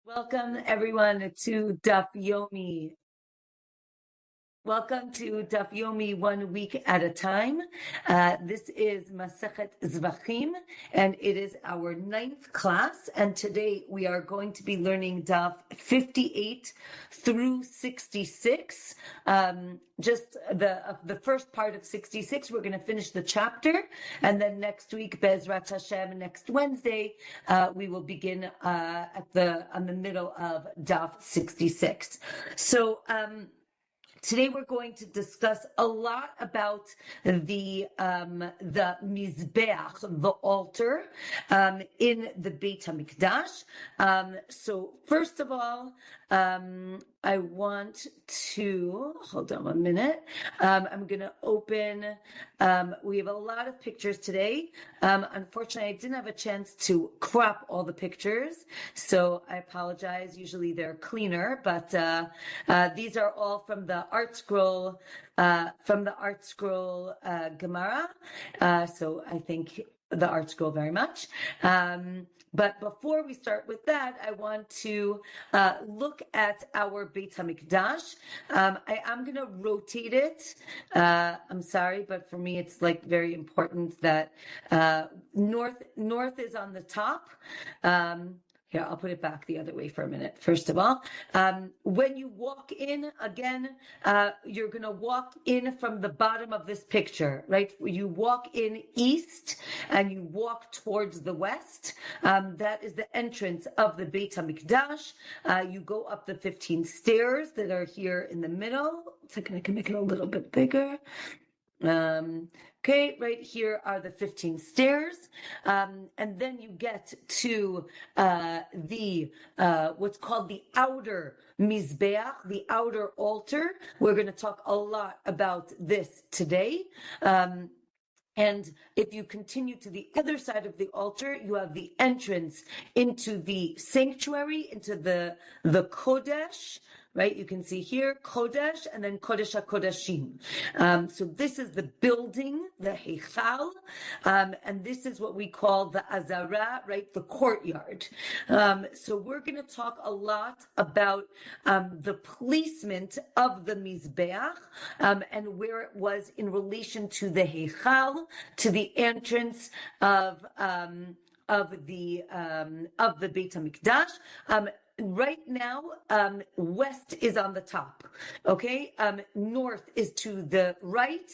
Welcome everyone to Daf Yomi. Welcome to Daf Yomi 1 week at a time. This is Masechet Zevachim, and it is our 9th class. And today we are going to be learning Daf 58 through 66. Just the first part of 66. We're going to finish the chapter, and then next week, Bezrat Hashem, next Wednesday, we will begin on the middle of Daf 66. So. Today we're going to discuss a lot about the Mizbeach, the altar, in the Beit HaMikdash. So first of all, I want to, hold on 1 minute. I'm going to open, we have a lot of pictures today. Unfortunately, I didn't have a chance to crop all the pictures, so I apologize. Usually they're cleaner, but these are all from the Art Scroll, Gemara. So I thank the Art Scroll very much. But before we start with that, I want to look at our Beit HaMikdash. I am going to rotate it. I'm sorry, but for me, it's like very important that north is on the top. Here, I'll put it back the other way for a minute. First of all, when you walk in, again, you're going to walk in from the bottom of this picture, right? You walk in east and you walk towards the west. That is the entrance of the Beit HaMikdash. You go up the 15 stairs that are here in the middle. So I can make it a little bit bigger. Okay, right here are the 15 stairs, and then you get to the what's called the outer Mizbeach, the outer altar. We're going to talk a lot about this today. And if you continue to the other side of the altar, you have the entrance into the sanctuary, into the Kodesh. Right, you can see here Kodesh and then Kodesh HaKodashim. So this is the building, the Heichal, and this is what we call the Azara, right, the courtyard. So we're going to talk a lot about the placement of the Mizbeach and where it was in relation to the Heichal, to the entrance of the Beit HaMikdash. Right now, west is on the top, okay? North is to the right,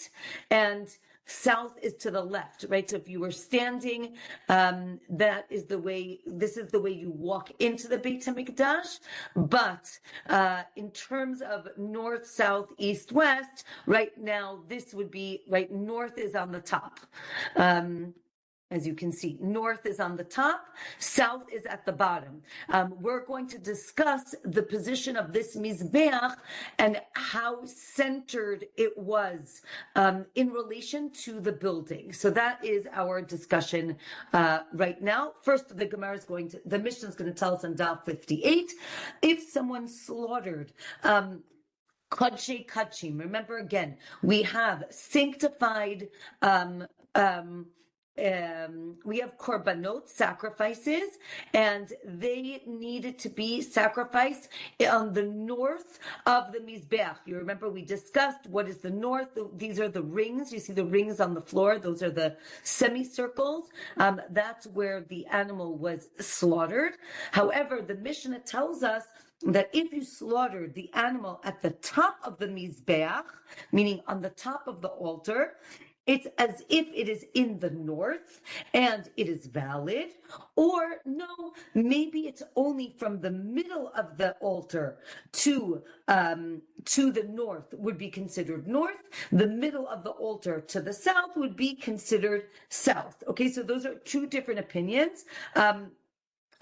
and south is to the left, right? So if you were standing, this is the way you walk into the Beit HaMikdash. But in terms of north, south, east, west, right now, this would be, right, north is on the top. As you can see, north is on the top, south is at the bottom. We're going to discuss the position of this Mizbeach and how centered it was in relation to the building. So that is our discussion right now. First, the Mishnah is going to tell us on Daf 58, if someone slaughtered Kodshe Kachim. Remember again, we have sanctified we have korbanot, sacrifices, and they needed to be sacrificed on the north of the Mizbeach. You remember we discussed what is the north. These are the rings. You see the rings on the floor. Those are the semicircles. That's where the animal was slaughtered. However, the Mishnah tells us that if you slaughtered the animal at the top of the Mizbeach, meaning on the top of the altar, it's as if it is in the north and it is valid, or no, maybe it's only from the middle of the altar to the north would be considered north. The middle of the altar to the south would be considered south. Okay, so those are two different opinions.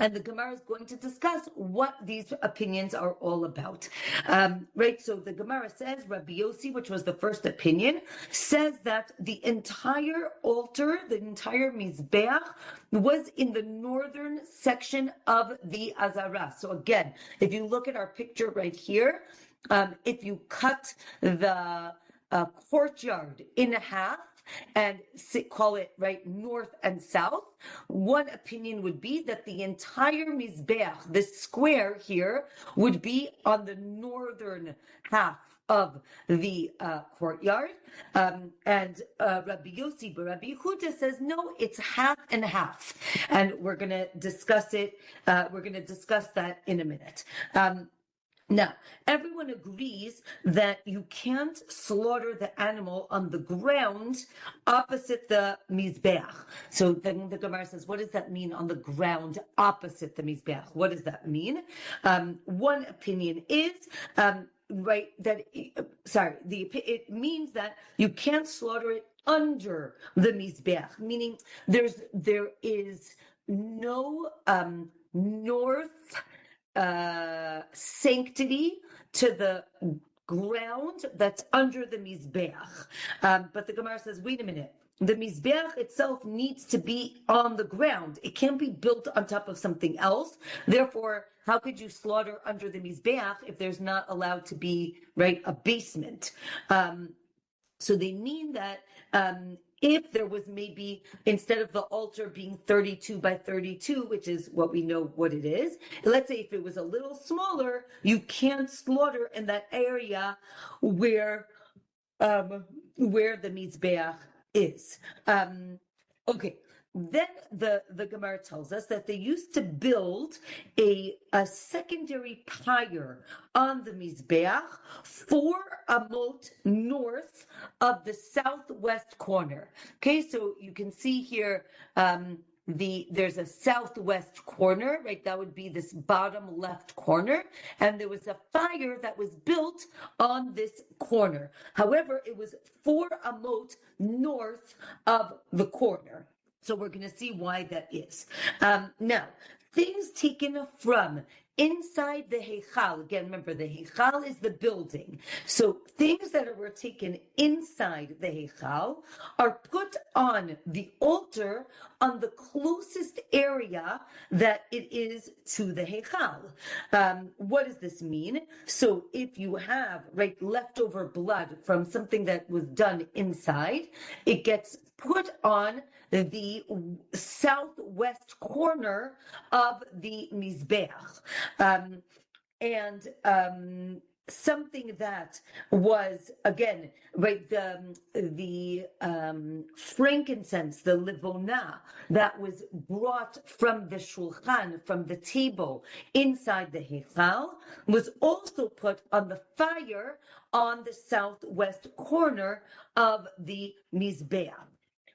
And the Gemara is going to discuss what these opinions are all about. Right, so the Gemara says, Rabbi Yossi, which was the first opinion, says that the entire altar, the entire Mizbeach, was in the northern section of the Azara. So again, if you look at our picture right here, if you cut the courtyard in half, and call it right north and south. One opinion would be that the entire Mizbeach, this square here, would be on the northern half of the courtyard. And Rabbi Yossi, but Rabbi Yehuda says, no, it's half and half. And we're going to discuss it. We're going to discuss that in a minute. Now, everyone agrees that you can't slaughter the animal on the ground opposite the Mizbeach. So then the Gemara says, what does that mean on the ground opposite the Mizbeach? What does that mean? One opinion is, it means that you can't slaughter it under the Mizbeach, meaning there is no north sanctity to the ground that's under the Mizbeach. But the Gemara says, wait a minute. The Mizbeach itself needs to be on the ground. It can't be built on top of something else. Therefore, how could you slaughter under the Mizbeach if there's not allowed to be, right, a basement? So they mean that if there was maybe, instead of the altar being 32 by 32, which is what we know what it is, let's say if it was a little smaller, you can't slaughter in that area where the Mizbeach is. Okay. Then the Gemara tells us that they used to build a secondary pyre on the Mizbeach 4 amot north of the southwest corner. Okay, so you can see here there's a southwest corner, right? That would be this bottom left corner. And there was a fire that was built on this corner. However, it was 4 amot north of the corner. So we're going to see why that is. Now, things taken from inside the Heichal, again, remember the Heichal is the building. So things that were taken inside the Heichal are put on the altar on the closest area that it is to the Heichal. What does this mean? So if you have, right, leftover blood from something that was done inside, it gets put on the southwest corner of the Mizbeach. Something that was, again, right, the frankincense, the livona that was brought from the shulchan, from the table inside the Heichal, was also put on the fire on the southwest corner of the Mizbeach.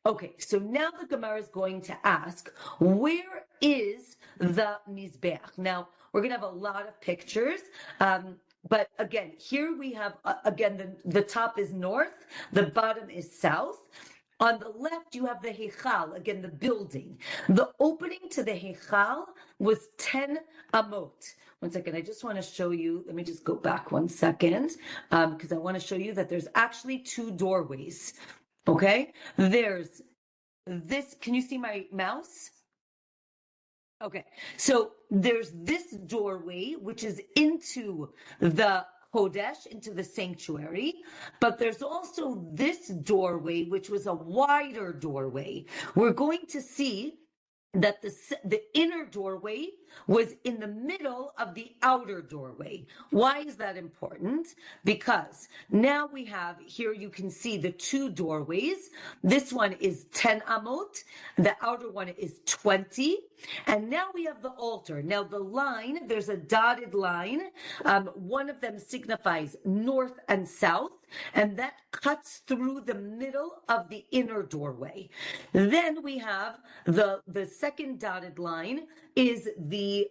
Okay, so now the Gemara is going to ask, where is the Mizbeach? Now, we're going to have a lot of pictures, but again, here we have, the top is north, the bottom is south. On the left, you have the Heichal, again, the building. The opening to the Heichal was 10 amot. One second, I just want to show you, let me just go back 1 second, because I want to show you that there's actually 2 doorways. Okay, there's this. Can you see my mouse? Okay, so there's this doorway, which is into the Kodesh, into the sanctuary, but there's also this doorway, which was a wider doorway. We're going to see that the inner doorway was in the middle of the outer doorway. Why is that important? Because now we have, here you can see the 2 doorways. This one is 10 amot, the outer one is 20, and now we have the altar. Now the line, there's a dotted line, one of them signifies north and south, and that cuts through the middle of the inner doorway. Then we have the second dotted line is the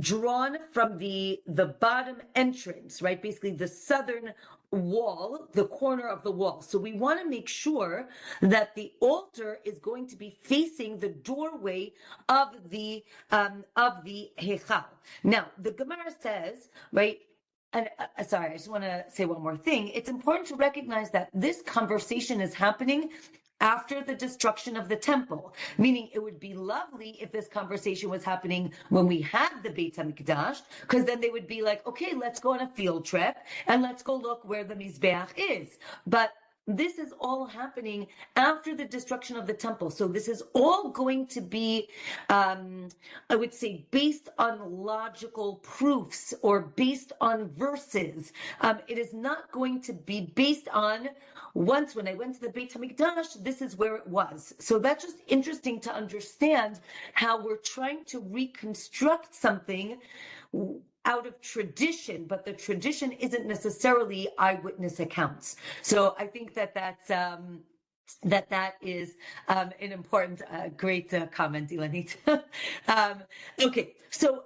drawn from the bottom entrance, right? Basically the southern wall, the corner of the wall. So we want to make sure that the altar is going to be facing the doorway of the Heichal. Now the Gemara says, right? And sorry, I just want to say one more thing. It's important to recognize that this conversation is happening after the destruction of the temple, meaning it would be lovely if this conversation was happening when we had the Beit HaMikdash, because then they would be like, okay, let's go on a field trip and let's go look where the Mizbeach is. But this is all happening after the destruction of the temple. So this is all going to be, I would say, based on logical proofs or based on verses. It is not going to be based on once when I went to the Beit HaMikdash, this is where it was. So that's just interesting to understand how we're trying to reconstruct something out of tradition, but the tradition isn't necessarily eyewitness accounts. So I think that that is an important, great comment, Ilanit. Okay, so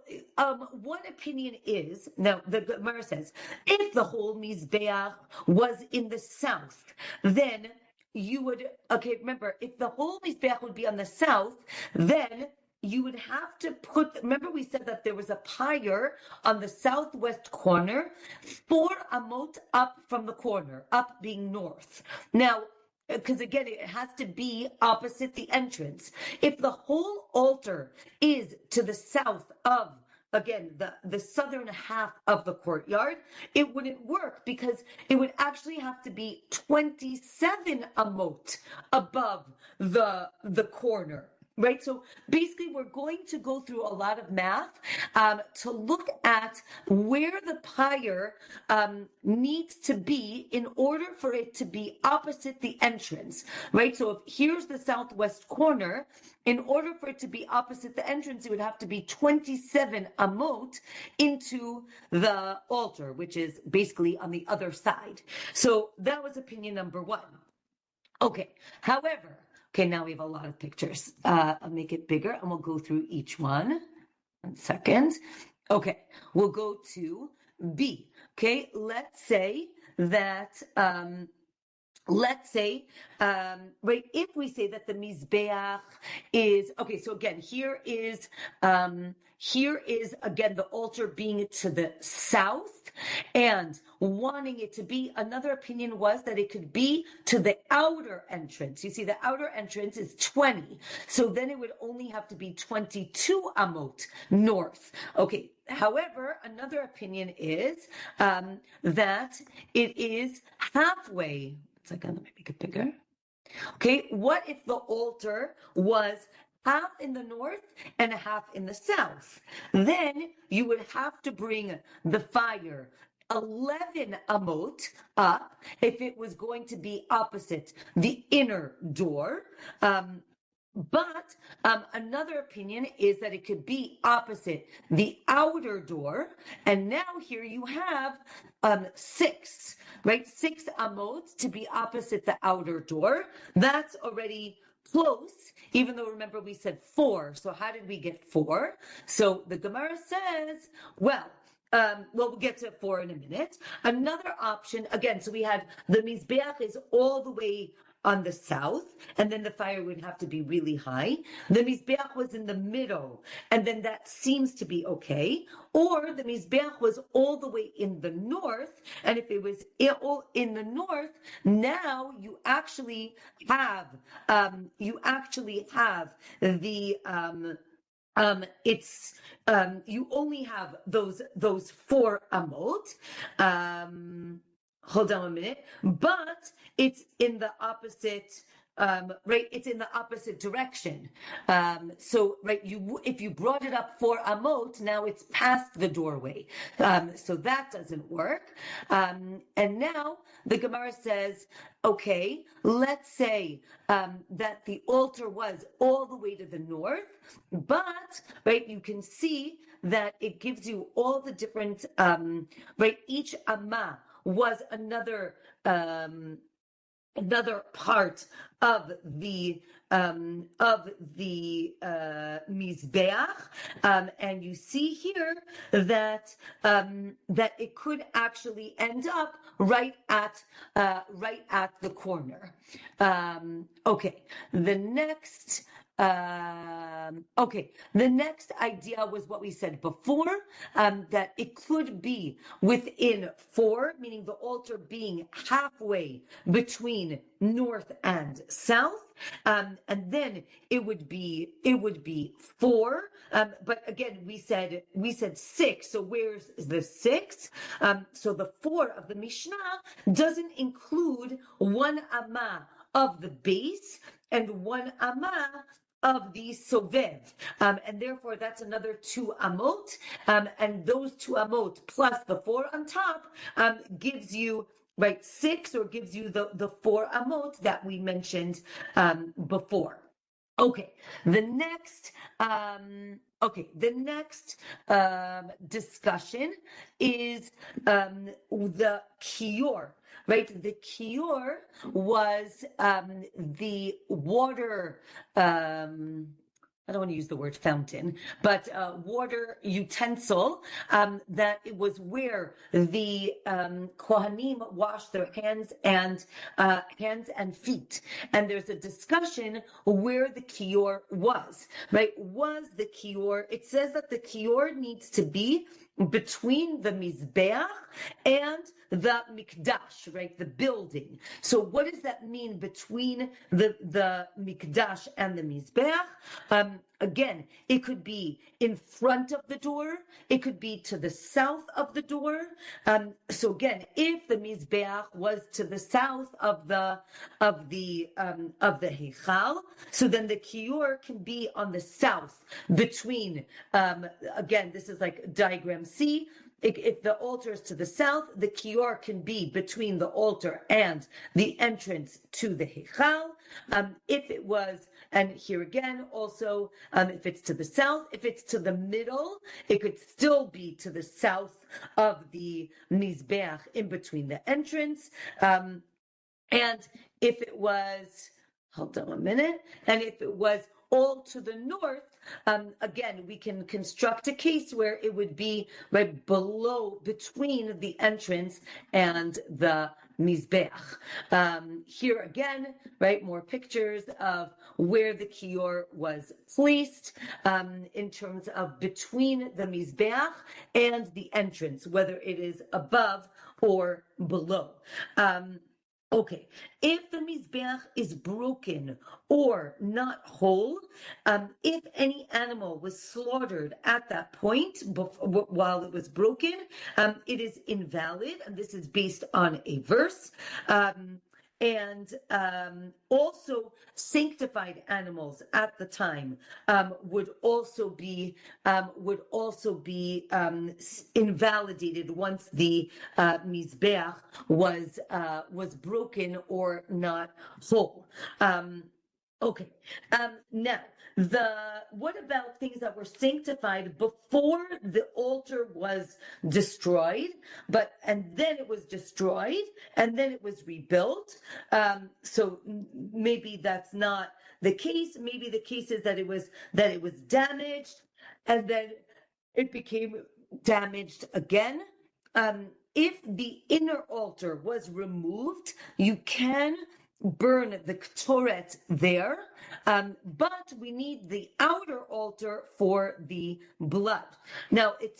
one opinion is, now the Gemara says, if the whole Mizbeach was in the south, then you would, okay, remember, if the whole Mizbeach would be on the south, then you would have to remember we said that there was a pyre on the southwest corner, 4 amot up from the corner, up being north. Now, because again, it has to be opposite the entrance. If the whole altar is to the south of, again, the southern half of the courtyard, it wouldn't work because it would actually have to be 27 amot above the corner. Right, so basically we're going to go through a lot of math to look at where the pyre needs to be in order for it to be opposite the entrance, right? So if here's the southwest corner, in order for it to be opposite the entrance, it would have to be 27 amot into the altar, which is basically on the other side. So that was opinion number one. Okay, however, okay, now we have a lot of pictures. I'll make it bigger and we'll go through each one. 1 second. Okay, we'll go to B. Okay, let's say that, right, if we say that the Mizbeach is, okay, so again, here is again the altar being to the south and wanting it to be, another opinion was that it could be to the outer entrance. You see, the outer entrance is 20. So then it would only have to be 22 amot north. Okay. However, another opinion is that it is halfway. Let me make it bigger. Okay, what if the altar was half in the north and half in the south? Then you would have to bring the fire 11 amot up if it was going to be opposite the inner door. But another opinion is that it could be opposite the outer door. And now here you have 6, right? 6 amot to be opposite the outer door. That's already close, even though remember we said 4. So how did we get 4? So the Gemara says, well, we'll get to 4 in a minute. Another option, again, so we had the Mizbeach is all the way on the south, and then the fire would have to be really high. The Mizbeach was in the middle, and then that seems to be okay. Or the Mizbeach was all the way in the north, and if it was all in the north, now you actually have the you only have those 4 amot. Hold on a minute, but it's in the opposite, right? It's in the opposite direction. So, right, if you brought it up 4 amot, now it's past the doorway. So that doesn't work. And now the Gemara says, okay, let's say that the altar was all the way to the north, but, right, you can see that it gives you all the different, right, each amma was another part of the Mizbeach, and you see here that that it could actually end up right at the corner. Okay, the next Okay, the next idea was what we said before, that it could be within four, meaning the altar being halfway between north and south, and then it would be four. But again, we said six. So where's the six? So the four of the Mishnah doesn't include one amma of the base and one amma of the sovev, and therefore that's another two amot, and those two amot plus the four on top gives you right six, or gives you the four amot that we mentioned before. Okay, the next discussion is the kior. Right, the kior was the water. I don't want to use the word fountain, but water utensil, that it was where the Kohanim washed their hands and feet. And there's a discussion where the kior was, right? Was the kior, it says that the kior needs to be between the Mizbeach and the Mikdash, right? The building. So what does that mean between the Mikdash and the Mizbeach? Again, it could be in front of the door. It could be to the south of the door. So again, if the Mizbeach was to the south of the Heichal, so then the Kior can be on the south between, again, this is like diagram C. If the altar is to the south, the kior can be between the altar and the entrance to the Heichal. If it was, and here again also, if it's to the south, if it's to the middle, it could still be to the south of the Mizbeach in between the entrance. And if it was, hold on a minute, and if it was all to the north, again, we can construct a case where it would be right below, between the entrance and the Mizbeach. Here again, right, more pictures of where the kior was placed in terms of between the Mizbeach and the entrance, whether it is above or below. Okay, if the Mizbeach is broken or not whole, if any animal was slaughtered at that point while it was broken, it is invalid, and this is based on a verse. And also sanctified animals at the time would also be invalidated once the Mizbeach was broken or not whole. Okay. Now, what about things that were sanctified before the altar was destroyed, and then it was destroyed, and then it was rebuilt? So maybe that's not the case. Maybe the case is that it was damaged, and then it became damaged again. If the inner altar was removed, you can burn the Ktoret there, but we need the outer altar for the blood. Now, the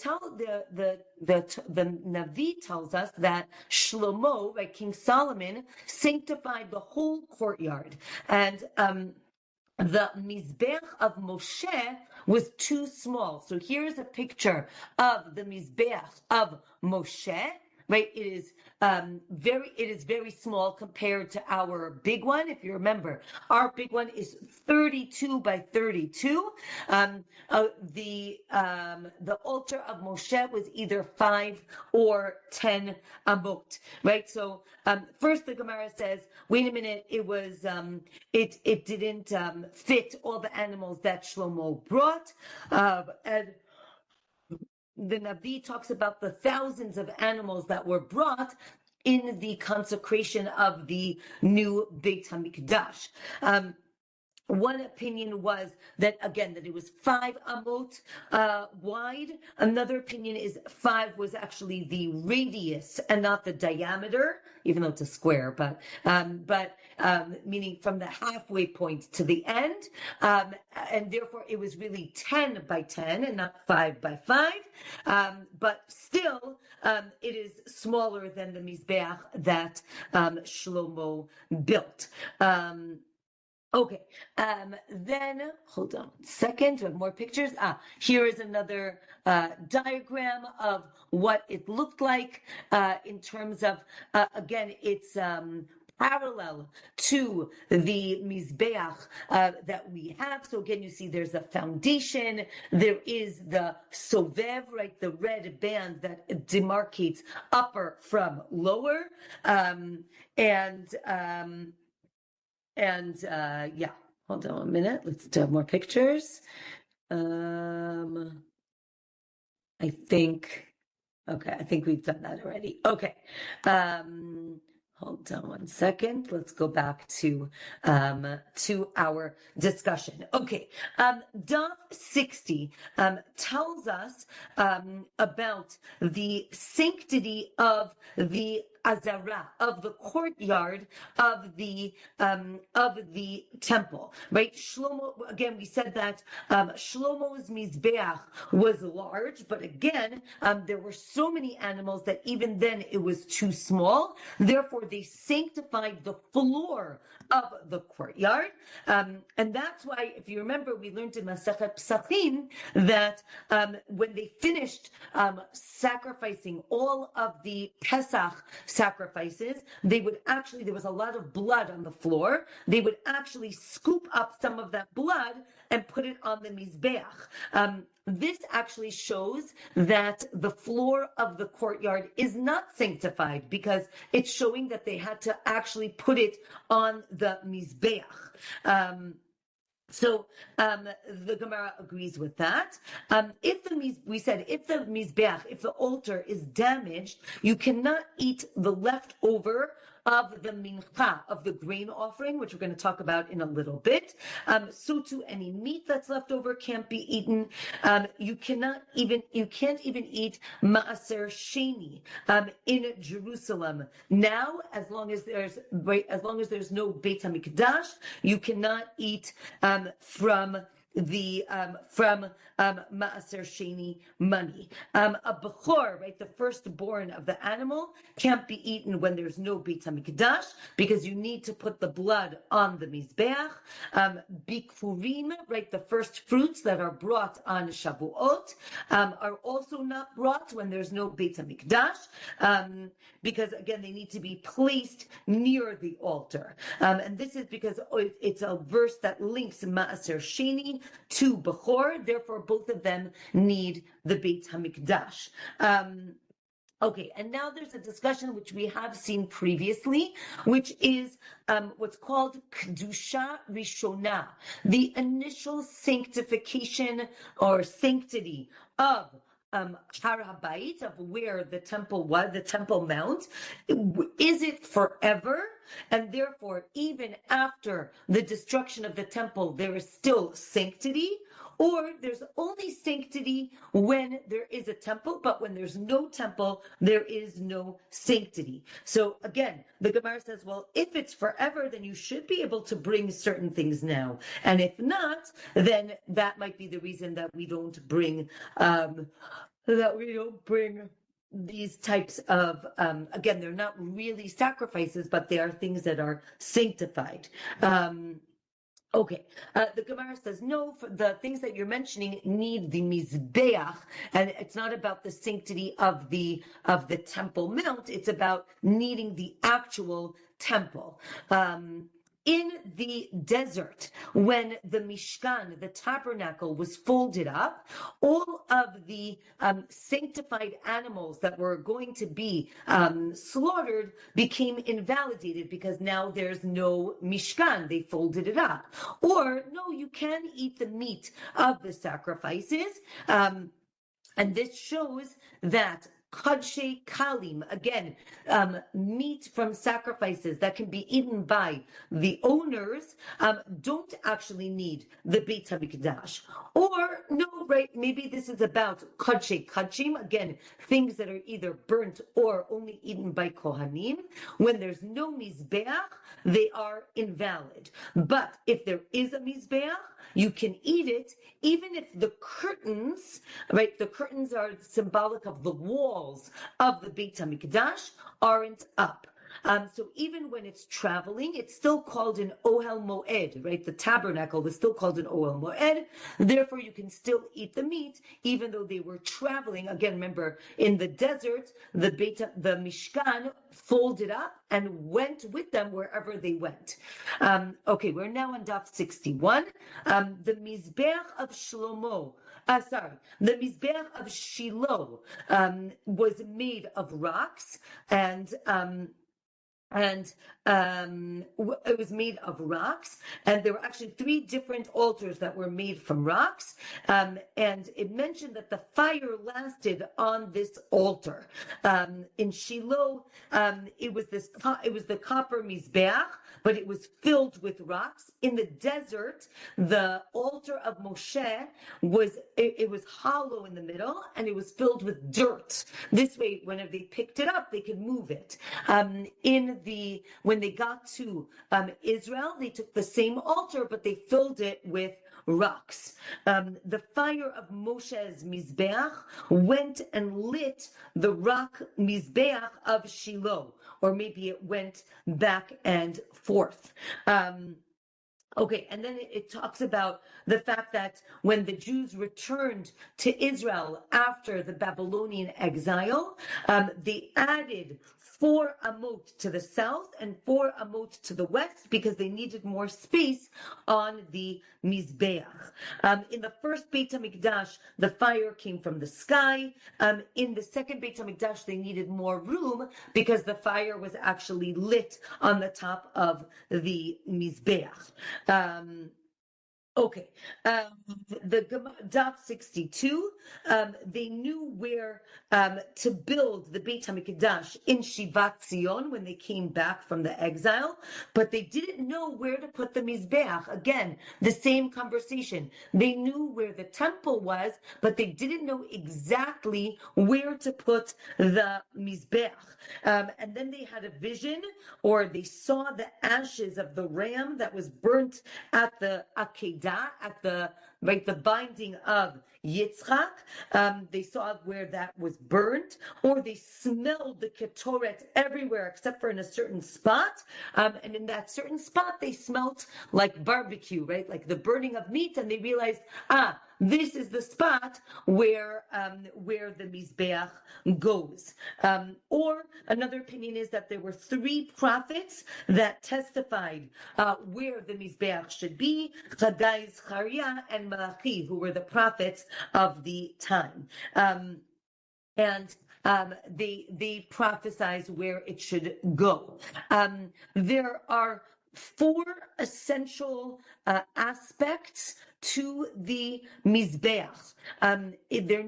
Navi tells us that Shlomo, right, King Solomon, sanctified the whole courtyard, and the Mizbeach of Moshe was too small. So here's a picture of the Mizbeach of Moshe. Right, it is very small compared to our big one. If you remember, our big one is 32 by 32. The altar of Moshe was either 5 or 10 amot. Right. So first the Gemara says, wait a minute, it was it didn't fit all the animals that Shlomo brought, and the Navi talks about the thousands of animals that were brought in the consecration of the new Beit HaMikdash. One opinion was that, again, that it was 5 amot wide. Another opinion is 5 was actually the radius and not the diameter, even though it's a square, but meaning from the halfway point to the end. And therefore it was really 10 by 10 and not 5 by 5. But still, it is smaller than the Mizbeach that Shlomo built. Okay, then hold on a second. We have more pictures. Here is another diagram of what it looked like in terms of, again, it's parallel to the Mizbeach that we have. So again, you see there's a foundation. There is the sovev, right, the red band that demarcates upper from lower. Yeah, hold on a minute. Let's do more pictures. I think we've done that already. Okay. Hold on one second. Let's go back to our discussion. Okay. Daf 60 tells us about the sanctity of the Azara, of the courtyard of the temple, right? Shlomo, again, we said that Shlomo's Mizbeach was large, but again, there were so many animals that even then it was too small. Therefore, they sanctified the floor of the courtyard. And that's why, if you remember, we learned in Masechet Psachim that when they finished sacrificing all of the Pesach sacrifices, they would actually, there was a lot of blood on the floor, they would actually scoop up some of that blood and put it on the Mizbeach. This actually shows that the floor of the courtyard is not sanctified because it's showing that they had to actually put it on the Mizbeach. So the Gemara agrees with that. If the Mizbeach, if the altar is damaged, you cannot eat the leftover of the Mincha, of the grain offering, which we're going to talk about in a little bit. So too, any meat that's left over can't be eaten. You can't even eat Maaser Sheni in Jerusalem. Now, as long as there's no Beit HaMikdash, you cannot eat from Maaser Sheni money. A Bechor, right, the firstborn of the animal, can't be eaten when there's no Beit HaMikdash because you need to put the blood on the Mizbeach. Bikurim, right, the first fruits that are brought on Shavuot are also not brought when there's no Beit HaMikdash because, again, they need to be placed near the altar. And this is because it's a verse that links Maaser Sheni to Bechor, therefore both of them need the Beit HaMikdash. Okay, and now there's a discussion which we have seen previously, which is what's called Kedusha Rishona, the initial sanctification or sanctity of Har HaBayit, of where the temple was, the Temple Mount. Is it forever? And therefore, even after the destruction of the temple, there is still sanctity? Or there's only sanctity when there is a temple, but when there's no temple, there is no sanctity. So again, the Gemara says, well, if it's forever, then you should be able to bring certain things now. And if not, then that might be the reason that we don't bring these types of, again, they're not really sacrifices, but they are things that are sanctified. Okay, the Gemara says, no, for the things that you're mentioning need the Mizbeach, and it's not about the sanctity of the Temple Mount, it's about needing the actual temple. In the desert, when the Mishkan, the tabernacle, was folded up, all of the sanctified animals that were going to be slaughtered became invalidated because now there's no Mishkan. They folded it up. Or, no, you can eat the meat of the sacrifices. And this shows that kadshe kalim, again, meat from sacrifices that can be eaten by the owners, don't actually need the Beit HaMikdash. Or, no, right, maybe this is about kadshe kachim, again, things that are either burnt or only eaten by Kohanim. When there's no Mizbeach, they are invalid. But if there is a Mizbeach, you can eat it, even if the curtains, right, the curtains are symbolic of the walls of the Beit HaMikdash, aren't up. So even when it's traveling, it's still called an Ohel Moed, right? The tabernacle was still called an Ohel Moed. Therefore, you can still eat the meat, even though they were traveling. Again, remember, in the desert, the Mishkan folded up and went with them wherever they went. Okay, we're now on Daf 61. The Mizbeach of Shlomo. The Mizbeach of Shiloh was made of rocks, and it was made of rocks, and there were actually 3 different altars that were made from rocks, and it mentioned that the fire lasted on this altar. In Shiloh, it was the copper mizbeach, but it was filled with rocks. In the desert, the altar of Moshe was hollow in the middle, and it was filled with dirt. This way, whenever they picked it up, they could move it. When they got to Israel, they took the same altar, but they filled it with rocks. The fire of Moshe's Mizbeach went and lit the rock Mizbeach of Shiloh, or maybe it went back and forth. Okay, and then it talks about the fact that when the Jews returned to Israel after the Babylonian exile, they added 4 amot to the south and 4 amot to the west because they needed more space on the Mizbeach. In the first Beit HaMikdash, the fire came from the sky. In the second Beit HaMikdash, they needed more room because the fire was actually lit on the top of the Mizbeach. Okay, the Daf 62, they knew where to build the Beit HaMikdash in Shivat Zion when they came back from the exile, but they didn't know where to put the Mizbeach. Again, the same conversation. They knew where the temple was, but they didn't know exactly where to put the Mizbeach. And then they had a vision, or they saw the ashes of the ram that was burnt at the Akedah, at the binding of Yitzchak. They saw where that was burnt, or they smelled the ketoret everywhere except for in a certain spot. And in that certain spot, they smelt like barbecue, right? Like the burning of meat, and they realized, this is the spot where the Mizbeach goes. Or another opinion is that there were 3 prophets that testified where the Mizbeach should be: Chagai, Zechariah, and Malachi, who were the prophets of the time. And they prophesied where it should go. There are 4 essential aspects to the Mizbeach. It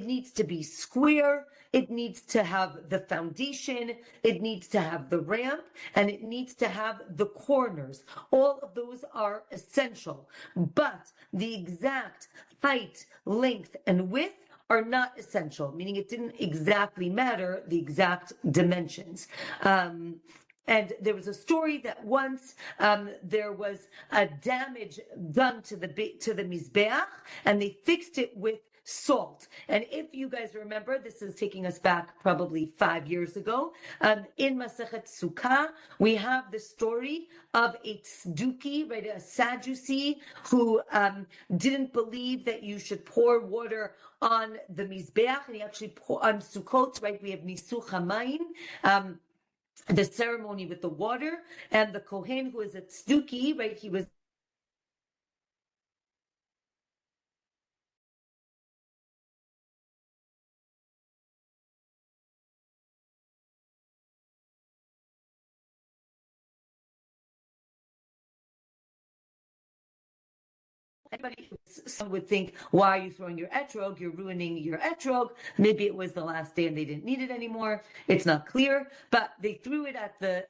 needs to be square, it needs to have the foundation, it needs to have the ramp, and it needs to have the corners. All of those are essential, but the exact height, length, and width are not essential, meaning it didn't exactly matter the exact dimensions. And there was a story that once there was a damage done to the Mizbeach, and they fixed it with salt. And if you guys remember, this is taking us back probably 5 years ago. In Masechet Sukkah, we have the story of a tzduki, right, a Sadducee, who didn't believe that you should pour water on the Mizbeach, and he actually poured on Sukkot, right? We have Nisuch HaMayim, the ceremony with the water, and the Kohen, who is a tzduki, right? He was Some would think, why are you throwing your etrog? You're ruining your etrog. Maybe it was the last day and they didn't need it anymore. It's not clear, but they threw it at the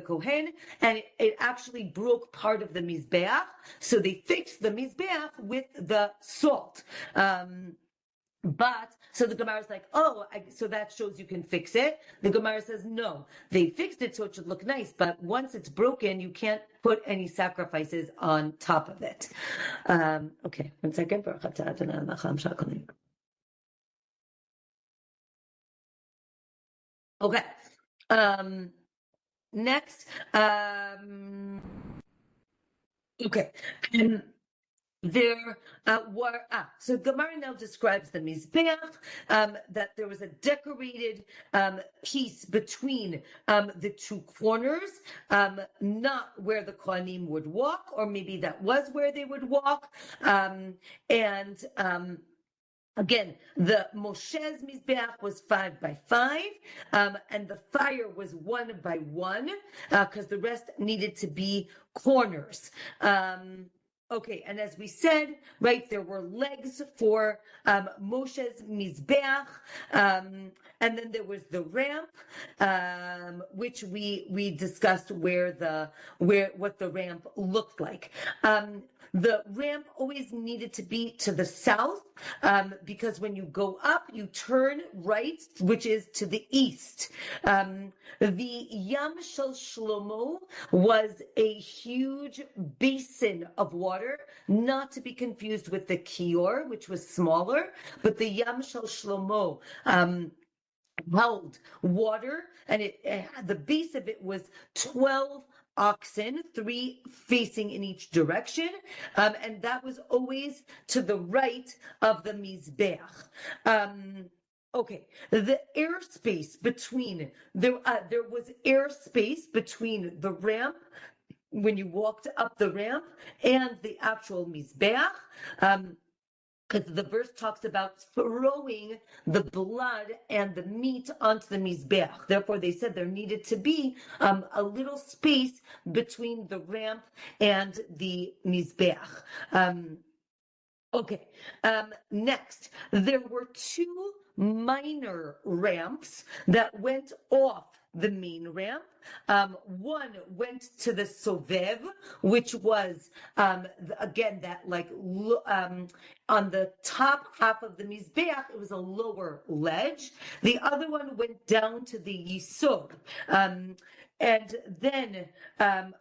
kohen, and it actually broke part of the mizbeach. So they fixed the mizbeach with the salt. But so the Gemara is like, so that shows you can fix it. The Gemara says, no, they fixed it so it should look nice, but once it's broken, you can't put any sacrifices on top of it. Okay, 1 second. Okay. Next. Okay. There were so Gemara now describes the Mizbeach, that there was a decorated piece between the two corners, not where the Kohanim would walk, or maybe that was where they would walk, Again, the Moshe's Mizbeach was 5 by 5, and the fire was 1 by 1, because the rest needed to be corners. Okay, and as we said, right, there were legs for Moshe's Mizbeach, and then there was the ramp, which we discussed what the ramp looked like. The ramp always needed to be to the south, because when you go up, you turn right, which is to the east. The Yam Shel Shlomo was a huge basin of water, not to be confused with the Kior, which was smaller, but the Yam Shel Shlomo held water, and the base of it was 12 oxen, 3 facing in each direction, and that was always to the right of the Mizbeach. Okay, the airspace between there was airspace between the ramp when you walked up the ramp and the actual Mizbeach. Because the verse talks about throwing the blood and the meat onto the Mizbeach. Therefore, they said there needed to be a little space between the ramp and the Mizbeach. Okay, next, there were 2 minor ramps that went off the main ramp. One went to the Sovev, which was, again, that on the top half of the Mizbeach, it was a lower ledge. The other one went down to the Yisod. And then,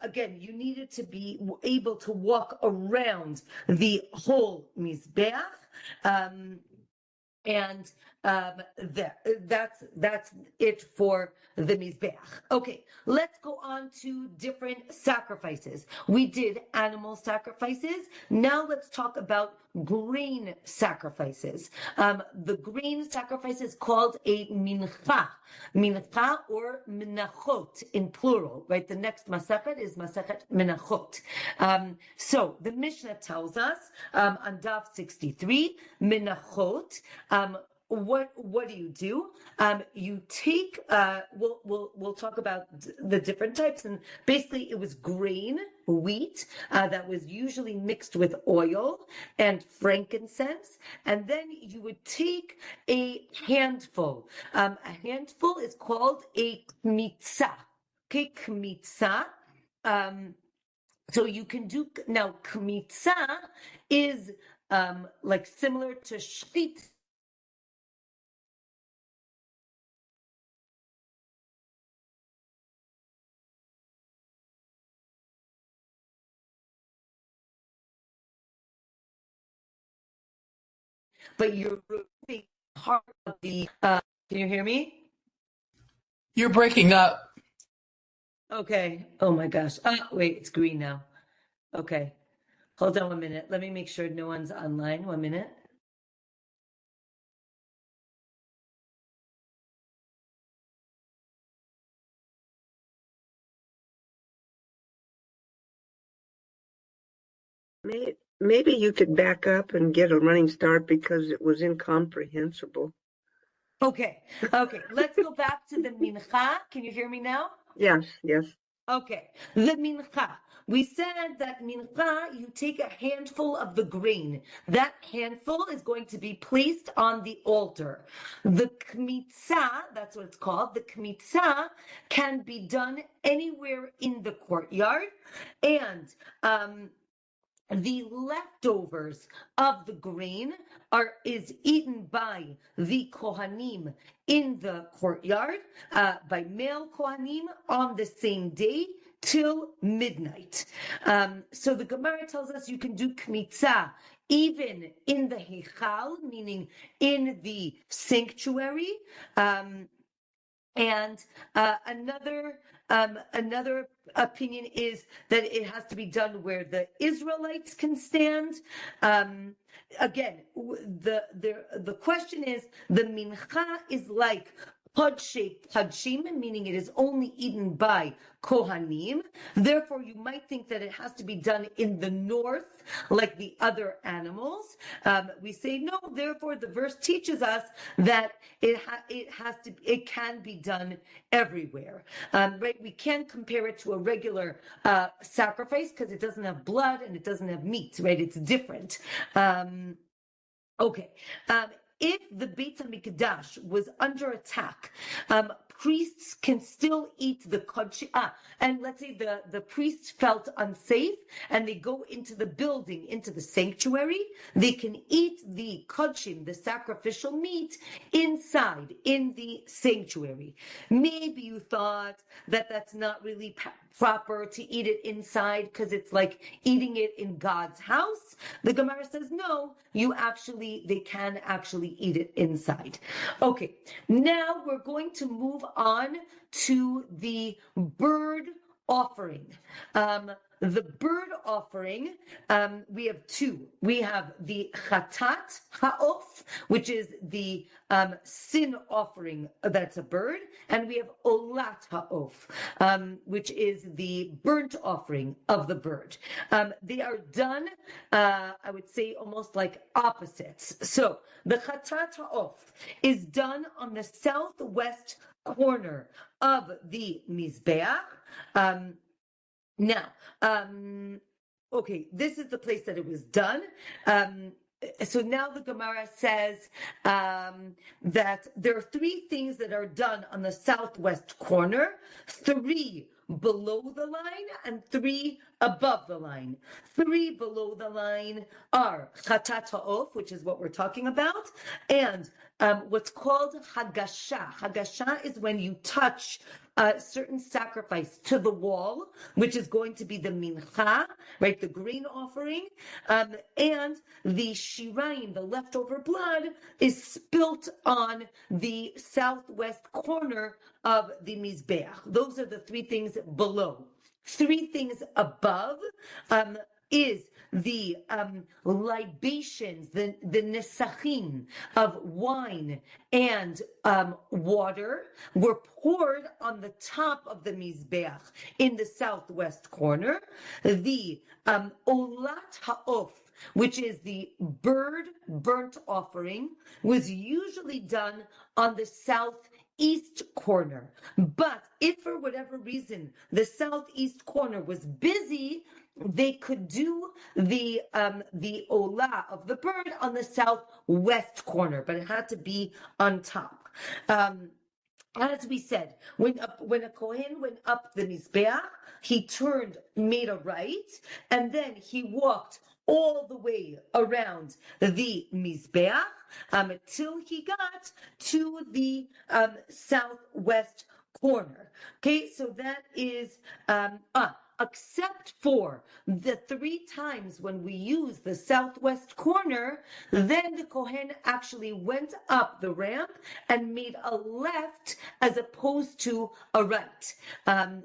again, you needed to be able to walk around the whole Mizbeach. And that's it for the Mizbeach. Okay, let's go on to different sacrifices. We did animal sacrifices. Now let's talk about grain sacrifices. The grain sacrifice is called a mincha. Mincha or menachot in plural, right? The next masachet is masachet menachot. So the Mishnah tells us on Daf 63, menachot. What do? You take. We'll talk about the different types, and basically it was grain, wheat, that was usually mixed with oil and frankincense, and then you would take a handful. A handful is called a kmitza. Okay, kmitza. So you can do now. Kmitza is like similar to shchit. But you're removing part of the. Can you hear me? You're breaking up. Okay. Oh my gosh. Wait, it's green now. Okay. Hold on 1 minute. Let me make sure no one's online. 1 minute. Maybe you could back up and get a running start because it was incomprehensible. Okay. Let's go back to the mincha. Can you hear me now? Yes. Okay, the mincha. We said that mincha, you take a handful of the grain. That handful is going to be placed on the altar. The kmitza, that's what it's called, the kmitza can be done anywhere in the courtyard. And the leftovers of the grain is eaten by the kohanim in the courtyard, by male kohanim on the same day till midnight. So the Gemara tells us you can do kmitza even in the heichal, meaning in the sanctuary. And another opinion is that it has to be done where the Israelites can stand. Again, the question is, the mincha is like Podshe Podshim, meaning it is only eaten by Kohanim. Therefore, you might think that it has to be done in the north, like the other animals. We say no. Therefore, the verse teaches us that it can be done everywhere. Right? We can't compare it to a regular sacrifice because it doesn't have blood and it doesn't have meat. Right? It's different. Okay. If the Beit HaMikdash was under attack, priests can still eat the kodshim. And let's say the priests felt unsafe and they go into the building, into the sanctuary, they can eat the kodshim, the sacrificial meat, inside, in the sanctuary. Maybe you thought that that's not really proper to eat it inside because it's like eating it in God's house. The Gemara says no, they can actually eat it inside. Okay, now we're going to move on to the bird offering. The bird offering, we have two. We have the chatat ha'of, which is the sin offering, that's a bird, and we have olat ha'of, which is the burnt offering of the bird. They are done, I would say, almost like opposites. So the chatat ha'of is done on the southwest corner of the Mizbeach. Now, okay, this is the place that it was done. So now the Gemara says that there are three things that are done on the southwest corner, three below the line and three above the line. Three below the line are chatat ha'of, which is what we're talking about, and what's called hagasha. Hagasha is when you touch a certain sacrifice to the wall, which is going to be the mincha, right, the grain offering, and the shiraim, the leftover blood, is spilt on the southwest corner of the Mizbeach. Those are the three things below. Three things above is the libations, the nesachim of wine and water were poured on the top of the Mizbeach in the southwest corner. The olat ha'of, which is the bird burnt offering, was usually done on the southeast corner. But if for whatever reason the southeast corner was busy, they could do the olah of the bird on the southwest corner, but it had to be on top. As we said, when a Kohen went up the Mizbeach, he made a right, and then he walked all the way around the Mizbeach till he got to the southwest corner. Okay, so that is except for the three times when we use the southwest corner, then the Kohen actually went up the ramp and made a left as opposed to a right.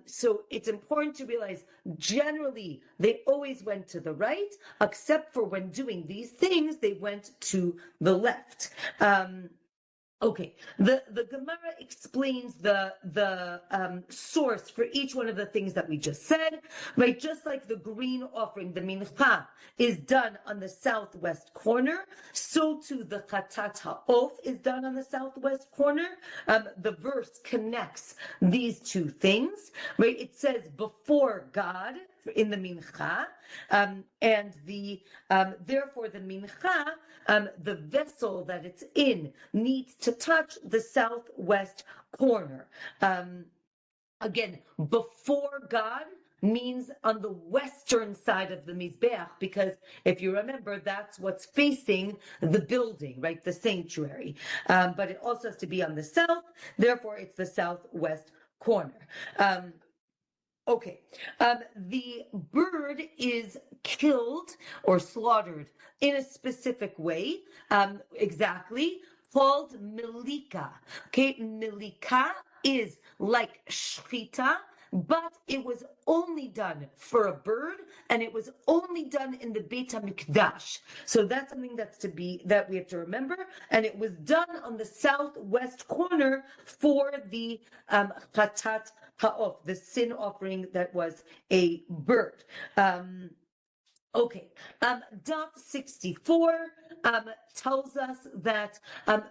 So it's important to realize generally they always went to the right, except for when doing these things, they went to the left. Okay, the Gemara explains the source for each one of the things that we just said, right? Just like the green offering, the Mincha, is done on the southwest corner, so too the Chatat Ha'of is done on the southwest corner. The verse connects these two things, right? It says before God in the Mincha, and therefore the Mincha, the vessel that it's in needs to touch the southwest corner. Again, before God means on the western side of the Mizbeach, because if you remember, that's what's facing the building, right? The sanctuary. But it also has to be on the south, therefore it's the southwest corner. Okay, the bird is killed or slaughtered in a specific way, exactly, called milika. Okay, milika is like shchita, but it was only done for a bird, and it was only done in the Beit HaMikdash. So that's something that we have to remember, and it was done on the southwest corner for the chatat ha'of, the sin offering that was a bird. Okay, dot 64 tells us that,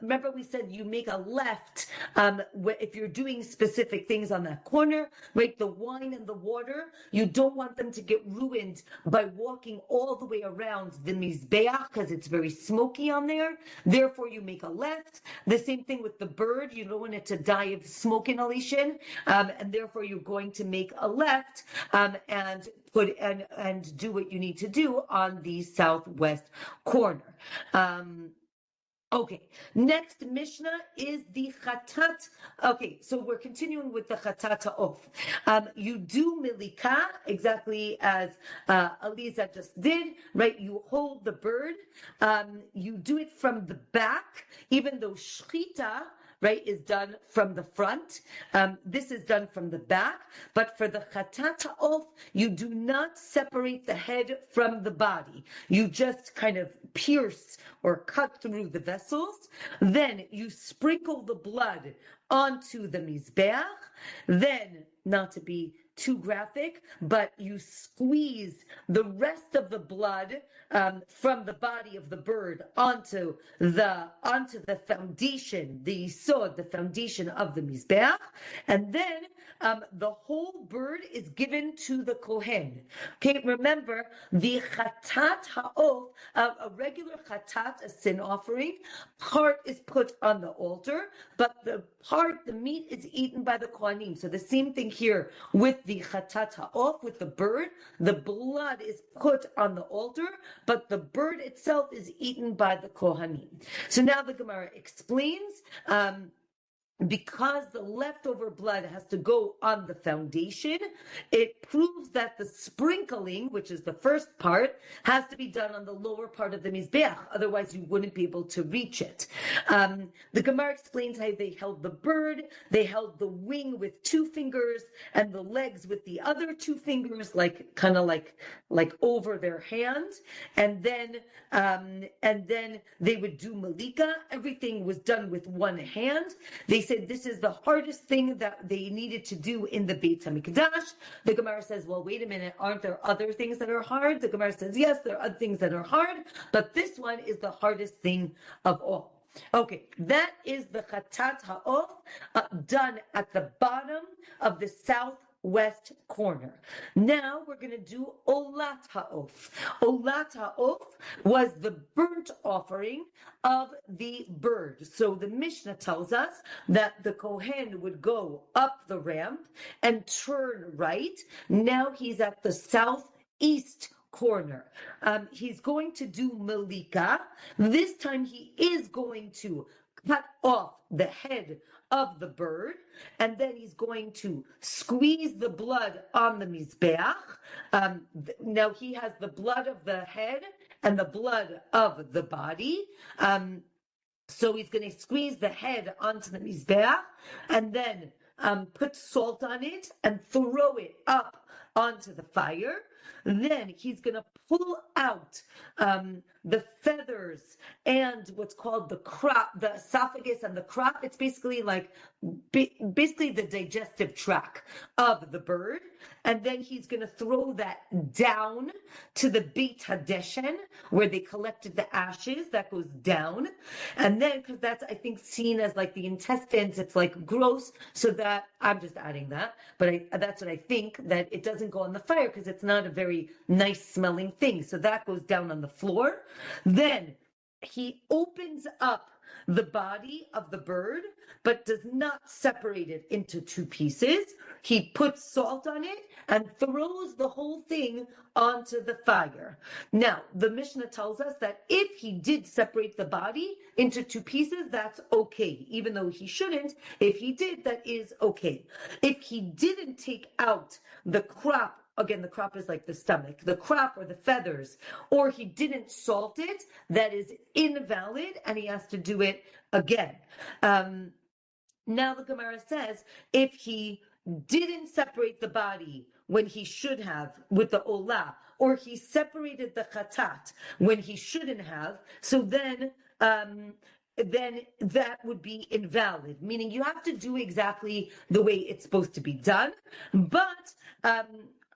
remember we said you make a left if you're doing specific things on that corner, right? The wine and the water, you don't want them to get ruined by walking all the way around the Mizbeach because it's very smoky on there. Therefore, you make a left. The same thing with the bird. You don't want it to die of smoke inhalation, and therefore you're going to make a left and put and do what you need to do on the southwest corner. Okay, next Mishnah is the Chatat. Okay, so we're continuing with the Chatat Ha'of. You do Milika, exactly as Aliza just did, right? You hold the bird. You do it from the back, even though Shchita, right, is done from the front. This is done from the back, but for the Chatat Ha'of, you do not separate the head from the body. You just kind of pierce or cut through the vessels. Then you sprinkle the blood onto the Mizbeach. Then, not to be too graphic, but you squeeze the rest of the blood from the body of the bird onto the foundation, the yisod, the foundation of the Mizbeach, and then the whole bird is given to the Kohen. Okay, remember the chatat ha'of, a regular chatat, a sin offering, part is put on the altar, but the meat is eaten by the Kohanim. So the same thing here with the chatat ha'of, with the bird, the blood is put on the altar, but the bird itself is eaten by the Kohanim. So now the Gemara explains, because the leftover blood has to go on the foundation, it proves that the sprinkling, which is the first part, has to be done on the lower part of the Mizbeach. Otherwise, you wouldn't be able to reach it. The Gemara explains how they held the bird. They held the wing with 2 fingers and the legs with the other 2 fingers, like over their hands. And then they would do malika. Everything was done with one hand. They said this is the hardest thing that they needed to do in the Beit HaMikdash. The Gemara says, well, wait a minute, aren't there other things that are hard? The Gemara says, yes, there are other things that are hard, but this one is the hardest thing of all. Okay, that is the Chatat Ha'of done at the bottom of the southwest corner. Now we're going to do Olat Ha'of. Olat Ha'of was the burnt offering of the bird. So the Mishnah tells us that the Kohen would go up the ramp and turn right. Now he's at the southeast corner. He's going to do Malika. This time he is going to cut off the head of the bird, and then he's going to squeeze the blood on the Mizbeach. Now he has the blood of the head and the blood of the body. So he's going to squeeze the head onto the Mizbeach and then put salt on it and throw it up onto the fire. Then he's going to pull out the feathers and what's called the crop, the esophagus and the crop. It's basically like basically the digestive tract of the bird. And then he's going to throw that down to the Beit Hadeshen, where they collected the ashes. That goes down. And then, because that's, I think, seen as like the intestines, it's like gross. So that, I'm just adding that. But that's what I think, that it doesn't go on the fire because it's not a very nice smelling thing. So that goes down on the floor. Then he opens up the body of the bird, but does not separate it into two pieces. He puts salt on it and throws the whole thing onto the fire. Now, the Mishnah tells us that if he did separate the body into two pieces, that's okay. Even though he shouldn't, if he did, that is okay. If he didn't take out the crop, again, the crop is like the stomach, the crop or the feathers, or he didn't salt it, that is invalid, and he has to do it again. Now the Gemara says, if he didn't separate the body when he should have with the olah, or he separated the chatat when he shouldn't have, so then that would be invalid, meaning you have to do exactly the way it's supposed to be done. But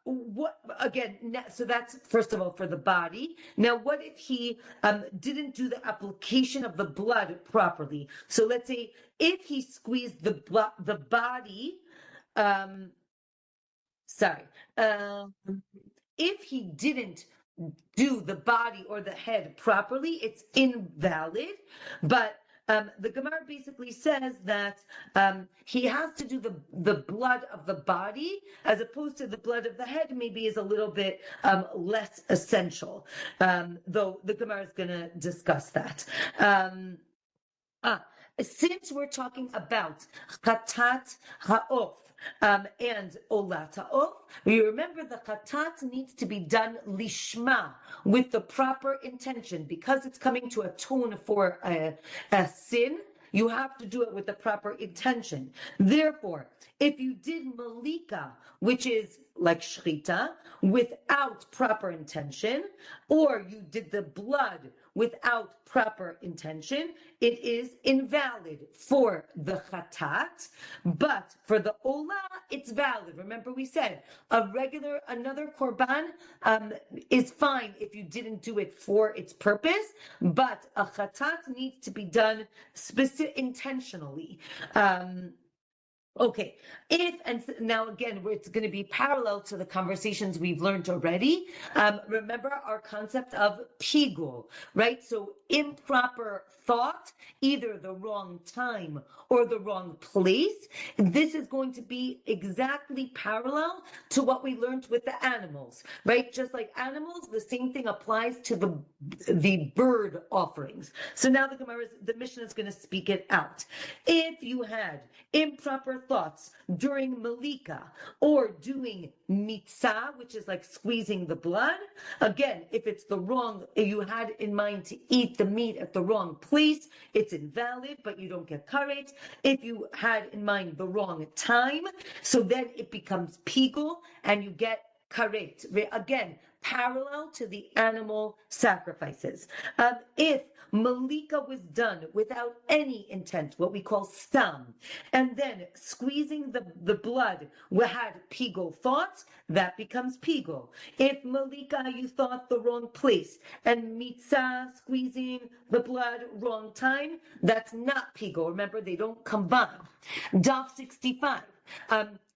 what again? So that's first of all for the body. Now, what if he didn't do the application of the blood properly? So let's say if he squeezed the body, if he didn't do the body or the head properly, it's invalid. But the Gemara basically says that he has to do the blood of the body as opposed to the blood of the head, maybe is a little bit less essential, though the Gemara is going to discuss that. Since we're talking about chatat ha'of and olat ha'of, you remember the chatat needs to be done lishma, with the proper intention, because it's coming to atone for a sin. You have to do it with the proper intention. Therefore, if you did malika, which is like shchita, without proper intention, or you did the blood without proper intention, it is invalid for the chatat, but for the olah, it's valid. Remember we said another korban is fine if you didn't do it for its purpose, but a chatat needs to be done intentionally. Okay, now again, it's going to be parallel to the conversations we've learned already. Remember our concept of pigul, right? So improper thought, either the wrong time or the wrong place. This is going to be exactly parallel to what we learned with the animals, right? Just like animals, the same thing applies to the bird offerings. So now the Mishnah is going to speak it out. If you had improper thoughts during malika or doing mitzah, which is like squeezing the blood, again, if you had in mind to eat the meat at the wrong place, it's invalid, but you don't get karet. If you had in mind the wrong time, so then it becomes pigul and you get karet. Again, parallel to the animal sacrifices. If malika was done without any intent, what we call stam, and then squeezing the blood had pigul thoughts, that becomes pigul. If malika, you thought the wrong place, and mitzah, squeezing the blood, wrong time, that's not pigul. Remember, they don't combine. Daf 65.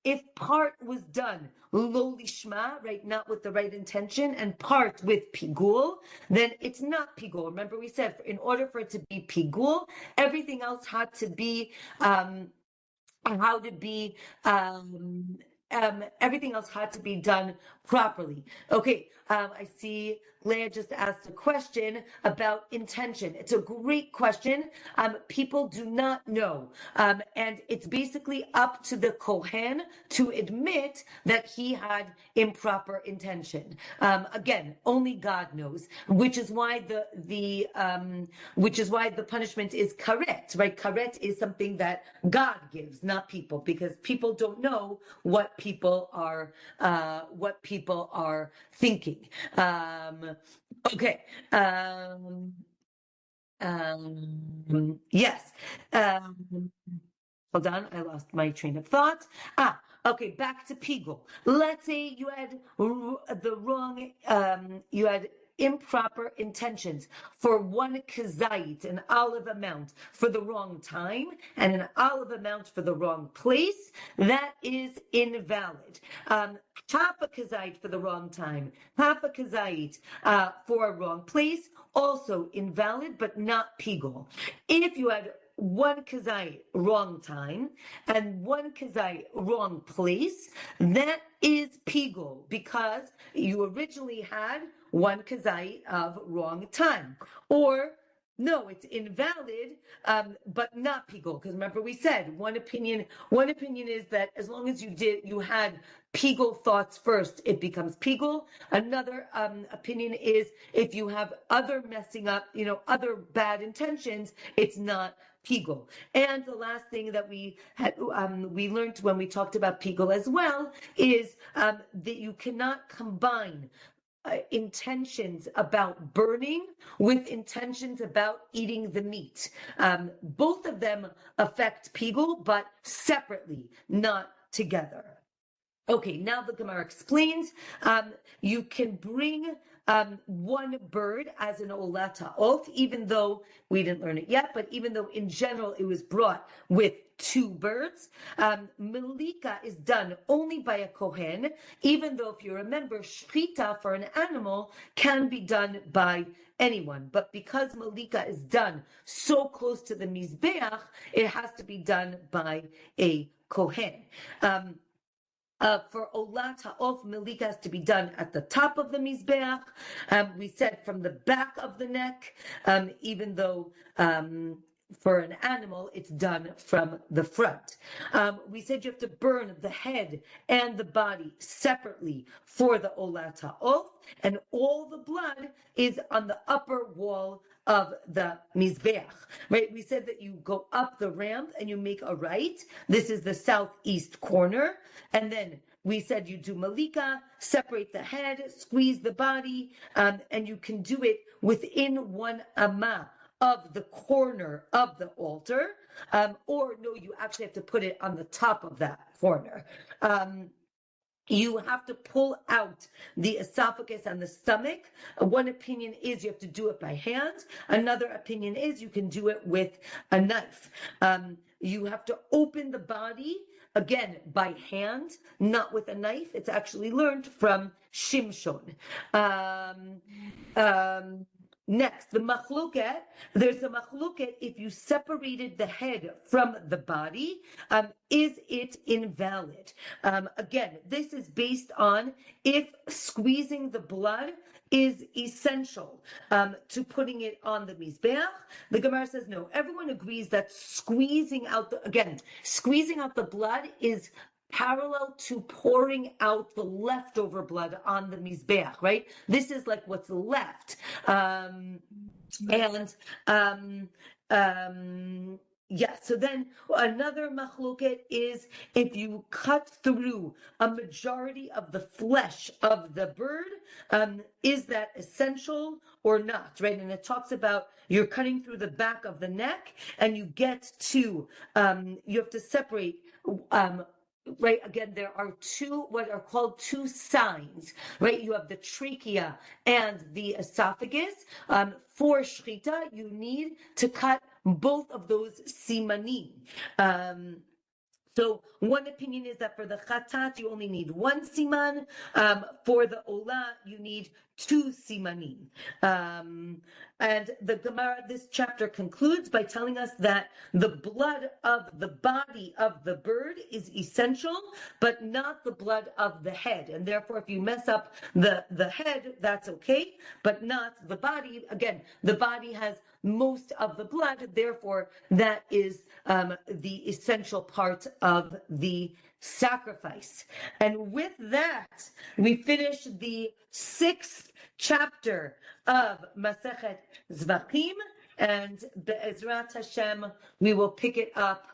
If part was done lo lishma, right, not with the right intention, and part with pigul, then it's not pigul. Remember, we said in order for it to be pigul, everything else had to be everything else had to be done properly. Okay, I see Leah just asked a question about intention. It's a great question. People do not know. And it's basically up to the Kohen to admit that he had improper intention. Again, only God knows, which is why the punishment is karet, right? Karet is something that God gives, not people, because people don't know what people are thinking. Okay. Yes. Hold on, I lost my train of thought. Okay, back to Pigul. Let's say you had you had improper intentions for one kazait, an olive amount, for the wrong time, and an olive amount for the wrong place. That is invalid. Half a kazait for the wrong time, half a kazait for a wrong place, also invalid, but not Pigul. If you had one kazai wrong time and one kazai wrong place, that is pigul, because you originally had one kazai of wrong time. Or no, it's invalid, but not pigul, because remember we said one opinion is that as long as you had pigul thoughts first, it becomes pigul. Another opinion is if you have other messing up, other bad intentions, it's not pigul. And the last thing that we learned when we talked about pigul as well is that you cannot combine intentions about burning with intentions about eating the meat. Both of them affect pigul, but separately, not together. Okay, now the Gemara explains, you can bring one bird as an olata oath, even though we didn't learn it yet, but even though in general it was brought with two birds. Malika is done only by a Kohen, even though if you remember, shchita for an animal can be done by anyone. But because Malika is done so close to the Mizbeach, it has to be done by a Kohen. For Olat Ha'of, Malika has to be done at the top of the Mizbeach. We said from the back of the neck, even though for an animal, it's done from the front. We said you have to burn the head and the body separately for the Olat Ha'of, and all the blood is on the upper wall of the Mizbeach, right? We said that you go up the ramp and you make a right. This is the southeast corner. And then we said you do Malika, separate the head, squeeze the body, and you can do it within 1 amah of the corner of the altar, or no, you actually have to put it on the top of that corner. You have to pull out the esophagus and the stomach. One opinion is you have to do it by hand. Another opinion is you can do it with a knife. You have to open the body, again, by hand, not with a knife. It's actually learned from Shimshon. Next, the machloket. There's a machloket if you separated the head from the body, is it invalid? Again, this is based on if squeezing the blood is essential to putting it on the Mizbeach. The Gemara says no. Everyone agrees that squeezing out the blood is parallel to pouring out the leftover blood on the Mizbeach, right? This is like what's left. Yeah, so then another machloket is if you cut through a majority of the flesh of the bird, is that essential or not, right? And it talks about you're cutting through the back of the neck and you get to, you have to separate, right, again, there are what are called two signs, right? You have the trachea and the esophagus. For shchita, you need to cut both of those simanim. So one opinion is that for the chatat, you only need one siman. For the olah, you need two simanim. And the Gemara, this chapter concludes by telling us that the blood of the body of the bird is essential, but not the blood of the head. And therefore, if you mess up the head, that's okay, but not the body. Again, the body has most of the blood, therefore that is the essential part of the sacrifice. And with that, we finish the 6th chapter of Masechet Zevachim, and Be'ezrat Hashem, we will pick it up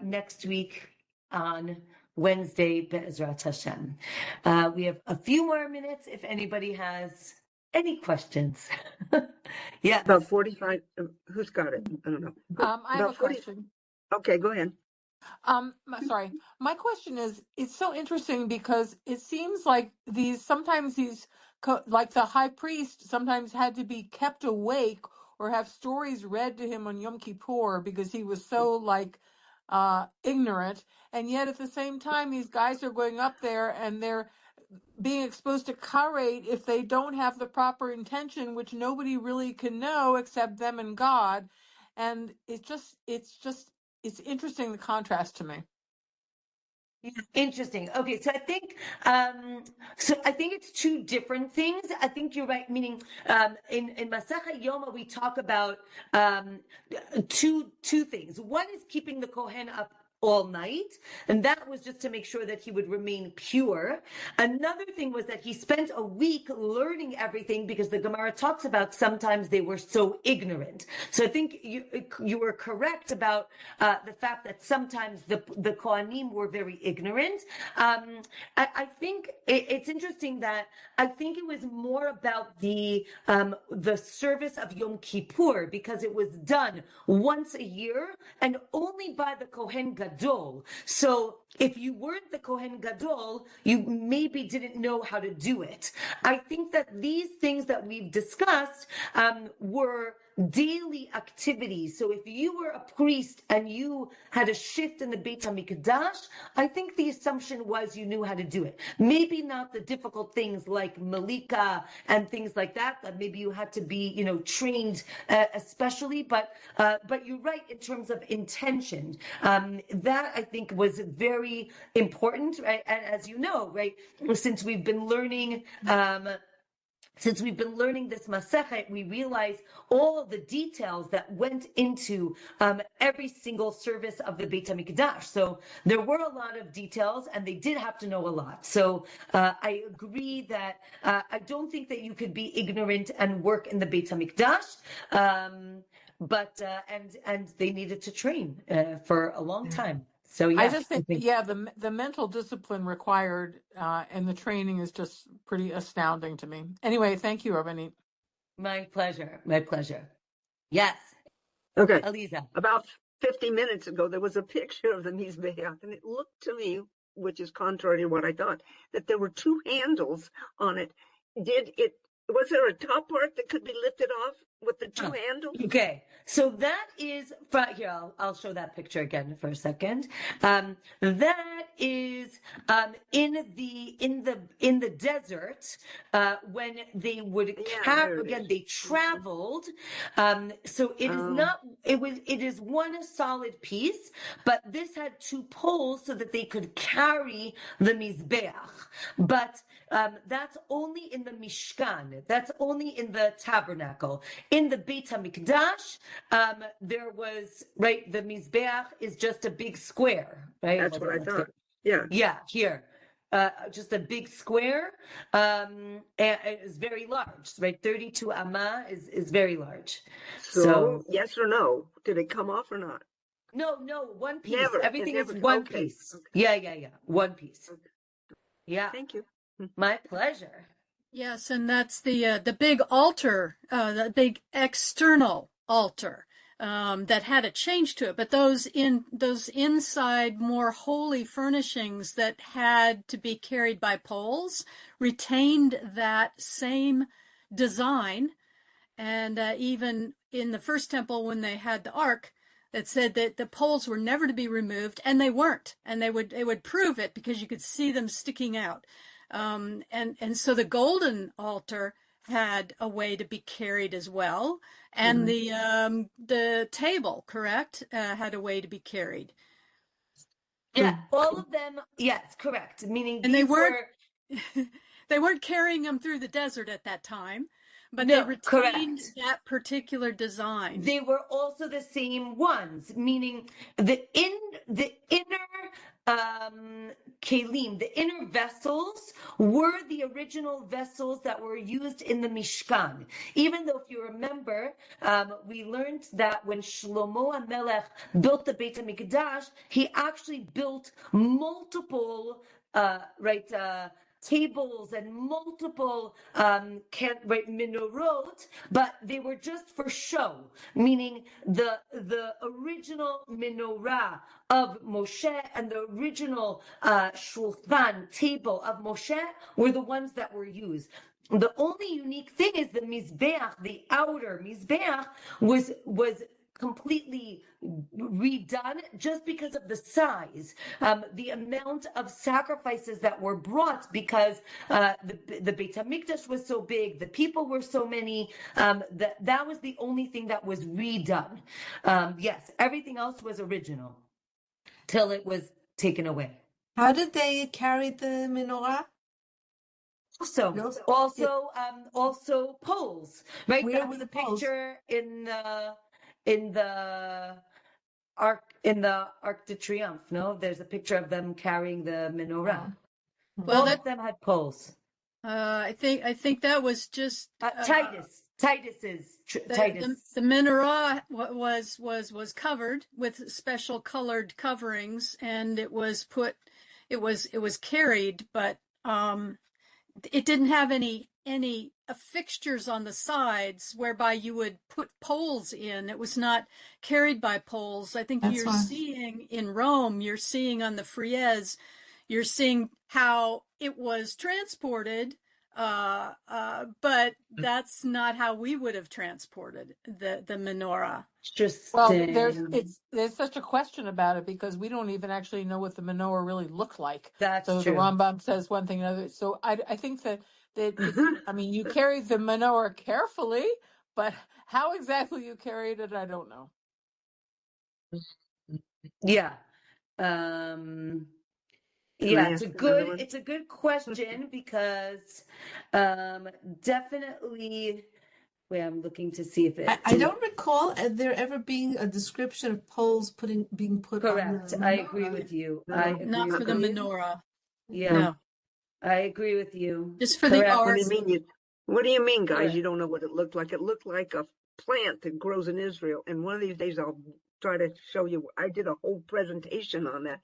next week on Wednesday, Be'ezrat Hashem. We have a few more minutes if anybody has any questions. Yes. About 45. Who's got it? I don't know. I have a question. Okay, go ahead. Sorry. My question is, it's so interesting because it seems like sometimes like the high priest sometimes had to be kept awake or have stories read to him on Yom Kippur because he was so ignorant. And yet at the same time, these guys are going up there and they're being exposed to karet if they don't have the proper intention, which nobody really can know except them and God. And it's interesting, the contrast to me. Interesting. Okay, so I think it's two different things. I think you're right. Meaning, in Masechet Yoma we talk about two things. One is keeping the Kohen up all night, and that was just to make sure that he would remain pure. Another thing was that he spent a week learning everything because the Gemara talks about sometimes they were so ignorant. So I think you were correct about the fact that sometimes the Kohanim were very ignorant. I think it's interesting that I think it was more about the service of Yom Kippur because it was done once a year and only by the Kohen Gadol. So if you weren't the Kohen Gadol, you maybe didn't know how to do it. I think that these things that we've discussed were daily activities. So if you were a priest and you had a shift in the Beit HaMikdash, I think the assumption was you knew how to do it. Maybe not the difficult things like Malika and things like that maybe you had to be, trained especially, but you're right in terms of intention. That I think was very important, right? And as you know, right, since we've been learning this Masechet, we realize all the details that went into every single service of the Beit HaMikdash. So there were a lot of details, and they did have to know a lot. So I agree that I don't think that you could be ignorant and work in the Beit HaMikdash, but they needed to train for a long time. So yeah, I just think the mental discipline required and the training is just pretty astounding to me. Anyway, thank you, Rabbanit. My pleasure. My pleasure. Yes. Okay. Aliza. About 50 minutes ago, there was a picture of the Mizbeach, and it looked to me, which is contrary to what I thought, that there were two handles on it. Was there a top part that could be lifted off with the two handles? Okay, so that is here. I'll show that picture again for a second. That is in the desert when they would they traveled. So it is not. It is one solid piece, but this had two poles so that they could carry the Mizbeach. But that's only in the Mishkan. That's only in the tabernacle. In the Beit HaMikdash, there was, right, the Mizbeach is just a big square, right? That's what I thought. Yeah. Yeah, here. Just a big square. And it's very large, right? 32 amma is very large. So, yes or no? Did it come off or not? No, one piece. Never. Everything is one piece. Okay. Yeah. One piece. Okay. Yeah. Thank you. My pleasure. Yes, and that's the big altar, the big external altar that had a change to it. But those inside more holy furnishings that had to be carried by poles retained that same design. And even in the first temple, when they had the ark, that said that the poles were never to be removed, and they weren't, and they would prove it because you could see them sticking out. And so the golden altar had a way to be carried as well, and the table, correct, had a way to be carried. Yeah, all of them, yes, correct. Meaning And these were they weren't carrying them through the desert at that time, but they no, retained correct. that particular design. They were also the same ones, meaning the inner kelim, the inner vessels were the original vessels that were used in the Mishkan. Even though, if you remember, we learned that when Shlomo HaMelech built the Beit HaMikdash, he actually built multiple tables and multiple menorot, but they were just for show. Meaning the original menorah of Moshe and the original shulchan table of Moshe were the ones that were used. The only unique thing is the Mizbeach, the outer Mizbeach, was completely redone just because of the size, the amount of sacrifices that were brought, because the Beit HaMikdash was so big, the people were so many, that was the only thing that was redone. Yes, everything else was original till it was taken away. How did they carry the menorah? Also poles, right? Where That's were the the poles? picture in the Arc de Triomphe. No, there's a picture of them carrying the menorah. Well, All of them had poles. I think that was just Titus's the menorah was covered with special colored coverings, and it was carried, but it didn't have any fixtures on the sides whereby you would put poles in. It was not carried by poles. I think you're seeing in Rome, you're seeing on the frieze, you're seeing how it was transported, but that's not how we would have transported the menorah. Well, there's such a question about it because we don't even actually know what the menorah really looked like. That's so true. The Rambam says one thing, another. So I think that I mean, you carry the menorah carefully, but how exactly you carried it, I don't know. Yeah. Yeah, it's a good question because definitely. Wait, I'm looking to see if it. I don't recall there ever being a description of poles being put correct. on the menorah. I agree with you. No, I agree not for with the you. menorah. Yeah, No. I agree with you. Just for correct. the art. What do you mean, guys? Correct. You don't know what it looked like. It looked like a plant that grows in Israel. And one of these days I'll try to show you. I did a whole presentation on that.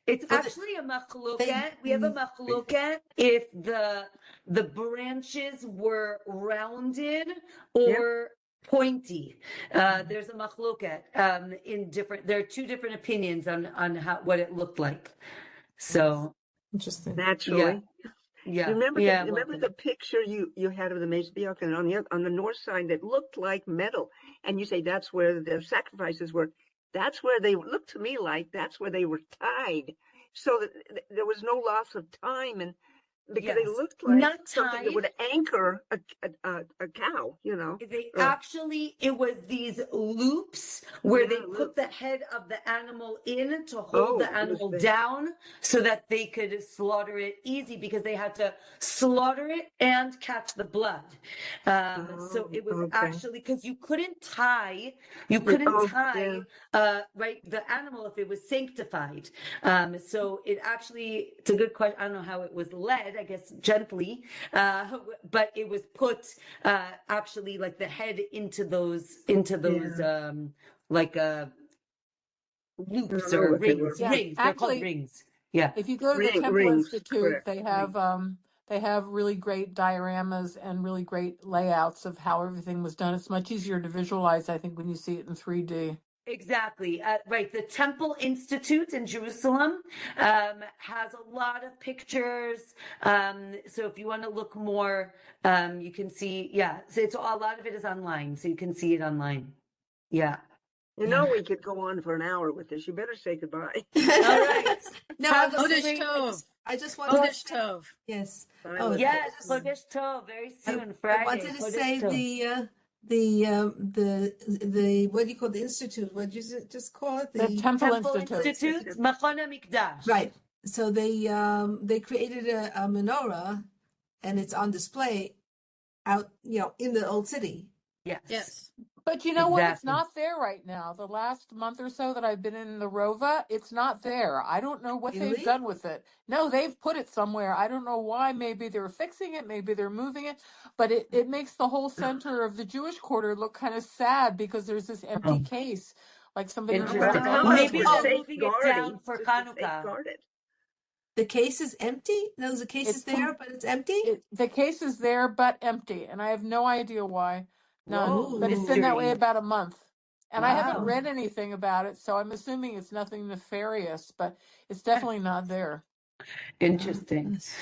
It's actually a machloket. We have a machloket if the branches were rounded or pointy. There's a machloket in different. There are two different opinions on what it looked like. So interesting. Naturally. Yeah. Remember the picture you had of the Mizbeach, and on the north side that looked like metal, and you say that's where the sacrifices were. That's where they looked to me like that's where they were tied, so that there was no loss of time, and because they looked like not something tied. that would anchor a cow, you know. It was these loops where they put the head of the animal in to hold the animal down so that they could slaughter it easy, because they had to slaughter it and catch the blood. So it was actually, because you couldn't tie the animal if it was sanctified. So it's a good question. I don't know how it was led, I guess gently, but it was put actually like the head into those loops or rings. Rings. They're called rings. Yeah. If you go to the Temple Institute, they have really great dioramas and really great layouts of how everything was done. It's much easier to visualize, I think, when you see it in 3D. Exactly. Right. The Temple Institute in Jerusalem has a lot of pictures. So if you want to look more, you can see. Yeah. So a lot of it is online, so you can see it online. Yeah. You know, we could go on for an hour with this. You better say goodbye. All right. No, Have a Chodesh great- Tov. I just wanted Chodesh Tov. yes. Bye, Oh, Liz. Yes, Chodesh Tov, very soon, I Friday. wanted to Chodesh say Tov. the what do you call the institute? What did you just call it? The Temple Temple Institute. Institute, Machon HaMikdash. Right. So they created a menorah, and it's on display out, in the old city. Yes. Yes. But you know what? It's Exactly. not there right now. The last month or so that I've been in the Rova, it's not there. I don't know what they've Really? done with it. No, they've put it somewhere. I don't know why. Maybe they're fixing it. Maybe they're moving it. But it makes the whole center of the Jewish quarter look kind of sad because there's this empty case. Like somebody just Interesting. like, How Maybe about they're for moving it safeguarding, down for just to Hanukkah. safeguard it? The case is empty? No, the case is It's there, but it's empty? the case is there but empty, and I have no idea why. None. Whoa, But it's been that way mystery. about a month. And I haven't Wow. read anything about it, so I'm assuming it's nothing nefarious, but it's definitely not there. Interesting. Yes.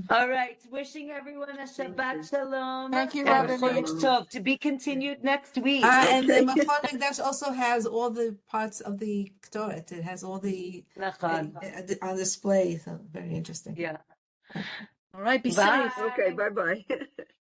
All right. Wishing everyone a Shabbat Shalom. Thank you, And Rabbanit. Chodesh Tov to be continued next week. And the Okay. Machon Mikdash also has all the parts of the Ktoret. It has all the Nachon. on display. So very interesting. Yeah. All right. Be Bye. safe. Okay, bye-bye.